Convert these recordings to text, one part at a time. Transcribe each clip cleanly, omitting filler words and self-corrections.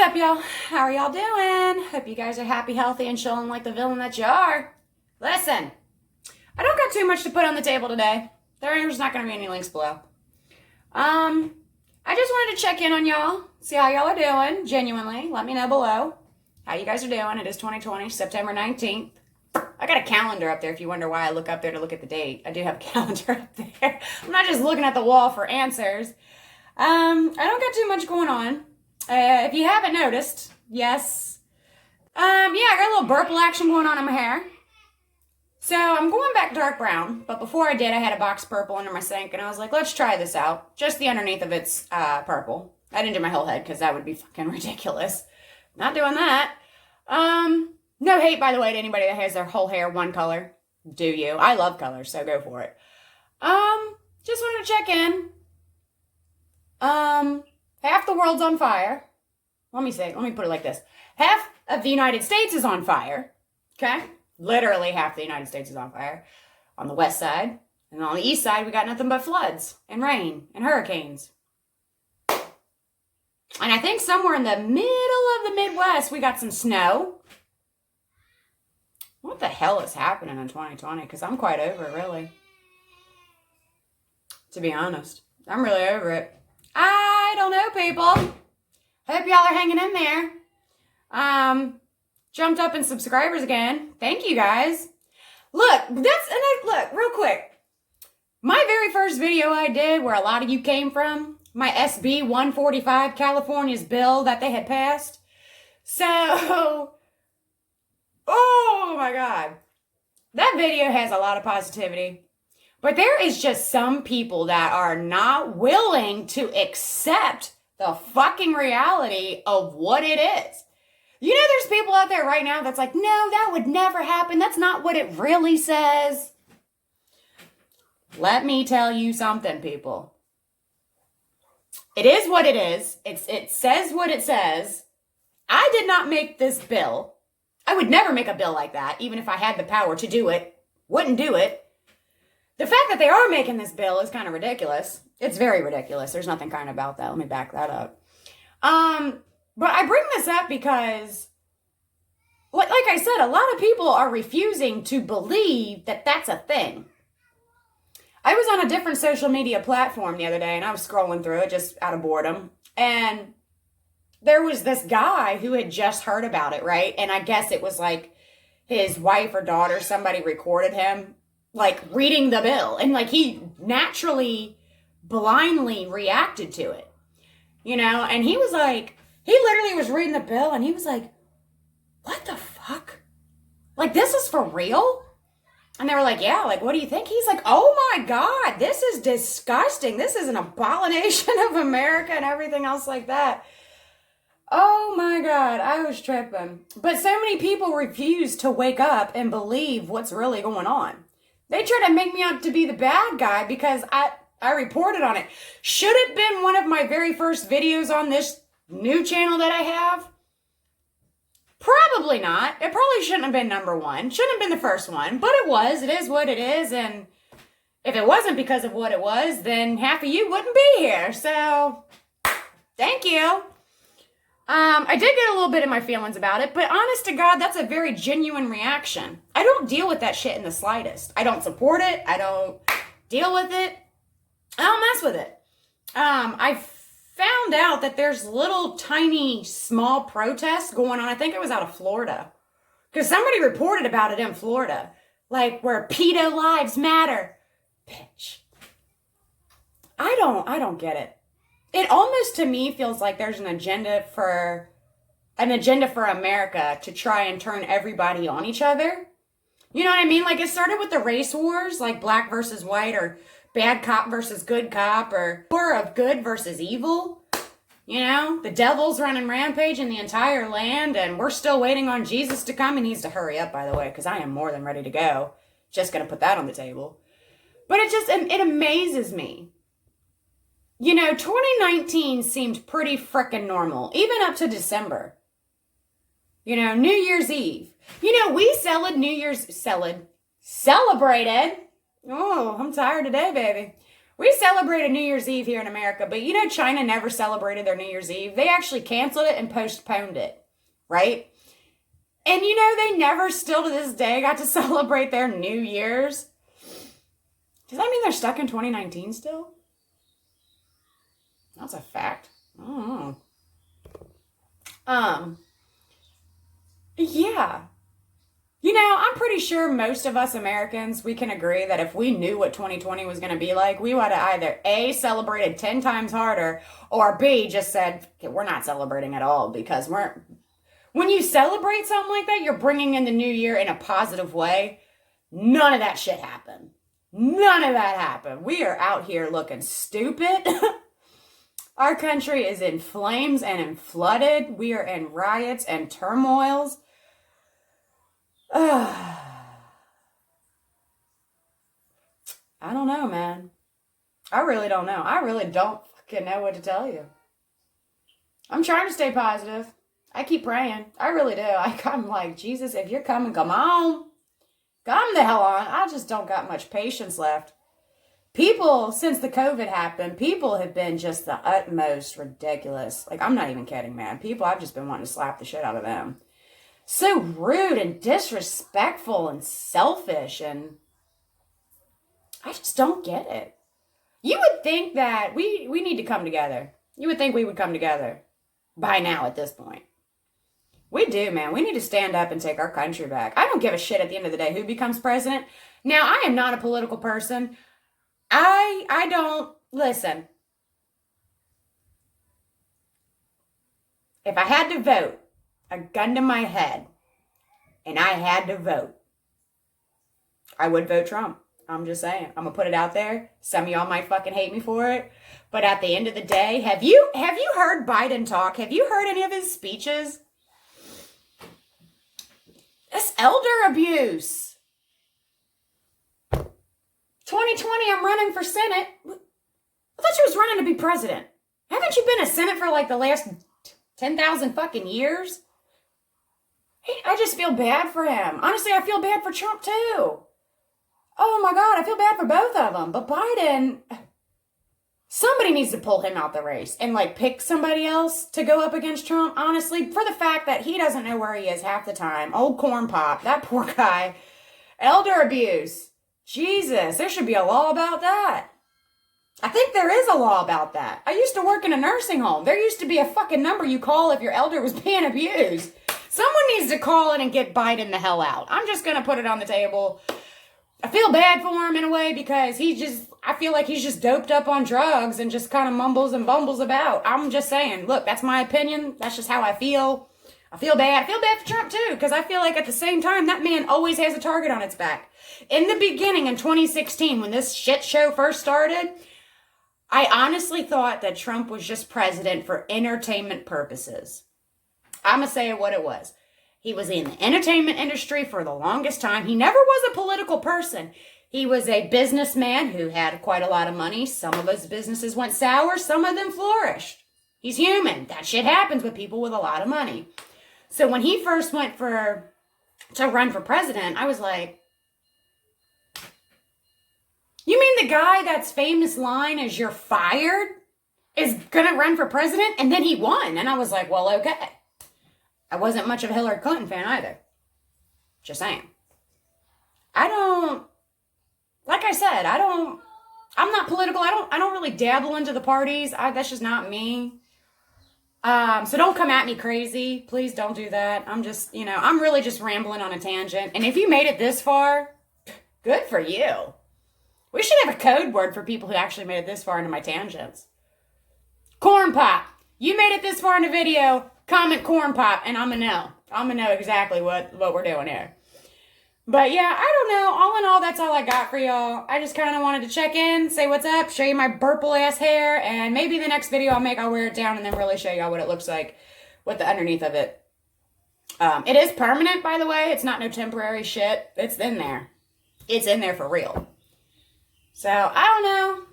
up, y'all? How are y'all doing? Hope you guys are happy, healthy, and chilling like the villain that you are. Listen, I don't got too much to put on the table today. There's not going to be any links below. I just wanted to check in on y'all, see how y'all are doing, genuinely. Let me know below how you guys are doing. It is 2020, September 19th. I got a calendar up there if you wonder why I look up there to look at the date. I do have a calendar up there. I'm not just looking at the wall for answers. I don't got too much going on. If you haven't noticed, yes. I got a little purple action going on in my hair. So I'm going back dark brown, but before I did, I had a box purple under my sink, and I was like, let's try this out. Just the underneath of it's purple. I didn't do my whole head, because that would be fucking ridiculous. Not doing that. No hate, by the way, to anybody that has their whole hair one color. Do you? I love colors, so go for it. Just wanted to check in. Half the world's on fire. Let me put it like this. Half of the United States is on fire. Okay? Literally half the United States is on fire. On the west side. And on the east side, we got nothing but floods and rain and hurricanes. And I think somewhere in the middle of the Midwest, we got some snow. What the hell is happening in 2020? Because I'm quite over it, really. To be honest. I'm really over it. I don't know, people. Hope y'all are hanging in there. Jumped up in subscribers again. Thank you guys. Look, look, real quick. My very first video I did, where a lot of you came from, my SB 145, California's bill that they had passed. So, oh my God. That video has a lot of positivity. But there is just some people that are not willing to accept the fucking reality of what it is. You know, there's people out there right now that's like, no, that would never happen. That's not what it really says. Let me tell you something, people. It is what it is. It says what it says. I did not make this bill. I would never make a bill like that, even if I had the power to do it. Wouldn't do it. The fact that they are making this bill is kind of ridiculous. It's very ridiculous. There's nothing kind about that. Let me back that up. But I bring this up because, like I said, a lot of people are refusing to believe that that's a thing. I was on a different social media platform the other day, and I was scrolling through it just out of boredom. And there was this guy who had just heard about it, right? And I guess it was like his wife or daughter, somebody recorded him like reading the bill, and like he naturally blindly reacted to it, you know, and he was like, he literally was reading the bill and he was like, what the fuck? Like, this is for real? And they were like, yeah, like, what do you think? He's like, oh my God, this is disgusting. This is an abomination of America and everything else like that. Oh my God, I was tripping. But so many people refuse to wake up and believe what's really going on. They try to make me out to be the bad guy because I reported on it. Should it have been one of my very first videos on this new channel that I have? Probably not. It probably shouldn't have been number one. Shouldn't have been the first one. But it was. It is what it is. And if it wasn't because of what it was, then half of you wouldn't be here. So, thank you. I did get a little bit of my feelings about it, but honest to God, that's a very genuine reaction. I don't deal with that shit in the slightest. I don't support it. I don't deal with it. I don't mess with it. I found out that there's little tiny small protests going on. I think it was out of Florida. Because somebody reported about it in Florida. Like, where pedo lives matter. Bitch. I don't get it. It almost, to me, feels like there's an agenda for America to try and turn everybody on each other. You know what I mean? Like, it started with the race wars, like black versus white, or bad cop versus good cop, or war of good versus evil. You know, the devil's running rampage in the entire land, and we're still waiting on Jesus to come. He needs to hurry up, by the way, because I am more than ready to go. Just going to put that on the table. But it amazes me. You know, 2019 seemed pretty frickin' normal, even up to December. You know, New Year's Eve. You know, we celebrated. Oh, I'm tired today, baby. We celebrated New Year's Eve here in America, but you know China never celebrated their New Year's Eve. They actually canceled it and postponed it, right? And you know they never still to this day got to celebrate their New Year's. Does that mean they're stuck in 2019 still? That's a fact. I don't know. Yeah. You know, I'm pretty sure most of us Americans, we can agree that if we knew what 2020 was going to be like, we would have either A, celebrated 10 times harder, or B, just said, okay, we're not celebrating at all, because when you celebrate something like that, you're bringing in the new year in a positive way. None of that shit happened. None of that happened. We are out here looking stupid. Our country is in flames and in flooded. We are in riots and turmoils. I don't know, man. I really don't know. I really don't fucking know what to tell you. I'm trying to stay positive. I keep praying. I really do. I'm like, Jesus, if you're coming, come on. Come the hell on. I just don't got much patience left. People, since the COVID happened, people have been just the utmost ridiculous. Like, I'm not even kidding, man. People, I've just been wanting to slap the shit out of them. So rude and disrespectful and selfish, and I just don't get it. You would think that we need to come together. You would think we would come together by now at this point. We do, man. We need to stand up and take our country back. I don't give a shit at the end of the day who becomes president. Now, I am not a political person. I don't, listen. If I had to vote, a gun to my head, and I had to vote, I would vote Trump. I'm just saying. I'm going to put it out there. Some of y'all might fucking hate me for it. But at the end of the day, have you heard Biden talk? Have you heard any of his speeches? This elder abuse. 2020, I'm running for Senate. I thought you was running to be president. Haven't you been a Senate for like the last 10,000 fucking years? I just feel bad for him. Honestly, I feel bad for Trump too. Oh my God, I feel bad for both of them. But Biden, somebody needs to pull him out the race and like pick somebody else to go up against Trump, honestly, for the fact that he doesn't know where he is half the time. Old corn pop, that poor guy. Elder abuse. Jesus, there should be a law about that. I think there is a law about that. I used to work in a nursing home. There used to be a fucking number you call if your elder was being abused. Someone needs to call it and get Biden the hell out. I'm just going to put it on the table. I feel bad for him in a way because I feel like he's just doped up on drugs and just kind of mumbles and bumbles about. I'm just saying, look, that's my opinion. That's just how I feel. I feel bad. I feel bad for Trump too, because I feel like at the same time, that man always has a target on its back. In the beginning, in 2016, when this shit show first started, I honestly thought that Trump was just president for entertainment purposes. I'm going to say what it was. He was in the entertainment industry for the longest time. He never was a political person. He was a businessman who had quite a lot of money. Some of his businesses went sour. Some of them flourished. He's human. That shit happens with people with a lot of money. So when he first went to run for president, I was like, you mean the guy that's famous line is "you're fired" is going to run for president? And then he won. And I was like, well, okay. I wasn't much of a Hillary Clinton fan either. Just saying. Like I said, I'm not political. I don't really dabble into the parties. That's just not me. So don't come at me crazy. Please don't do that. I'm really just rambling on a tangent. And if you made it this far, good for you. We should have a code word for people who actually made it this far into my tangents. Corn pop. You made it this far in the video, comment corn pop, and I'm going to know. I'm going to know exactly what we're doing here. But yeah, I don't know. All in all, that's all I got for y'all. I just kind of wanted to check in, say what's up, show you my purple ass hair, and maybe the next video I'll wear it down and then really show y'all what it looks like with the underneath of it. It is permanent, by the way. It's not no temporary shit. It's in there. It's in there for real. So, I don't know.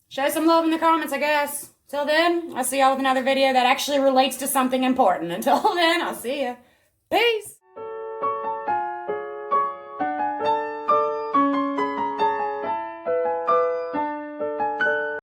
Show some love in the comments, I guess. Till then, I'll see y'all with another video that actually relates to something important. Until then, I'll see ya. Peace.